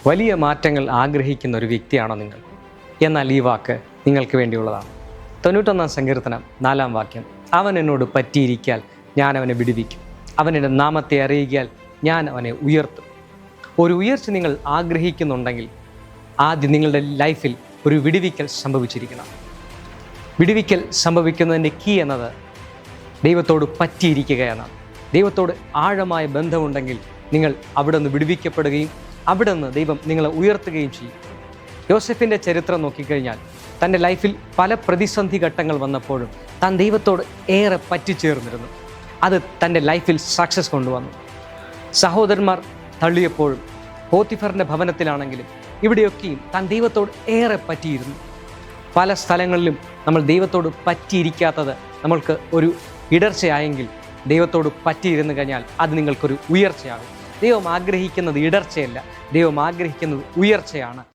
വലിയ മാറ്റങ്ങൾ ആഗ്രഹിക്കുന്ന ഒരു വ്യക്തിയാണോ നിങ്ങൾ? എന്നാൽ ഈ വാക്ക് നിങ്ങൾക്ക് വേണ്ടിയുള്ളതാണ്. 91-ാം സങ്കീർത്തനം 4-ാം വാക്യം, അവൻ എന്നോട് പറ്റിയിരിക്കാൽ ഞാൻ അവനെ വിടുവിക്കും, അവൻ എൻ്റെ നാമത്തെ അറിയിക്കാൽ ഞാൻ അവനെ ഉയർത്തും. ഒരു ഉയർച്ച നിങ്ങൾ ആഗ്രഹിക്കുന്നുണ്ടെങ്കിൽ ആദ്യം നിങ്ങളുടെ ലൈഫിൽ ഒരു വിടുവിക്കൽ സംഭവിച്ചിരിക്കണം. വിടുവിക്കൽ സംഭവിക്കുന്നതിൻ്റെ കീ എന്നത് ദൈവത്തോട് പറ്റിയിരിക്കുക എന്നാണ്. ദൈവത്തോട് ആഴമായ ബന്ധമുണ്ടെങ്കിൽ നിങ്ങൾ അവിടെ നിന്ന് വിടുവിക്കപ്പെടുകയും അവിടെ നിന്ന് ദൈവം നിങ്ങളെ ഉയർത്തുകയും ചെയ്യും. യോസെഫിൻ്റെ ചരിത്രം നോക്കിക്കഴിഞ്ഞാൽ തൻ്റെ ലൈഫിൽ പല പ്രതിസന്ധി ഘട്ടങ്ങൾ വന്നപ്പോഴും താൻ ദൈവത്തോട് ഏറെ പറ്റിച്ചേർന്നിരുന്നു. അത് തൻ്റെ ലൈഫിൽ സക്സസ് കൊണ്ടുവന്നു. സഹോദരന്മാർ തള്ളിയപ്പോഴും പോത്തിഫറിൻ്റെ ഭവനത്തിലാണെങ്കിലും ഇവിടെയൊക്കെയും താൻ ദൈവത്തോട് ഏറെ പറ്റിയിരുന്നു. പല സ്ഥലങ്ങളിലും നമ്മൾ ദൈവത്തോട് പറ്റിയിരിക്കാത്തത് നമ്മൾക്ക് ഒരു ഇടർച്ചയായെങ്കിൽ ദൈവത്തോട് പറ്റിയിരുന്നു കഴിഞ്ഞാൽ അത് നിങ്ങൾക്കൊരു ഉയർച്ചയാകും. ദൈവം ആഗ്രഹിക്കുന്നത് ഇടർച്ചയല്ല, ദൈവം ആഗ്രഹിക്കുന്നത് ഉയർച്ചയാണ്.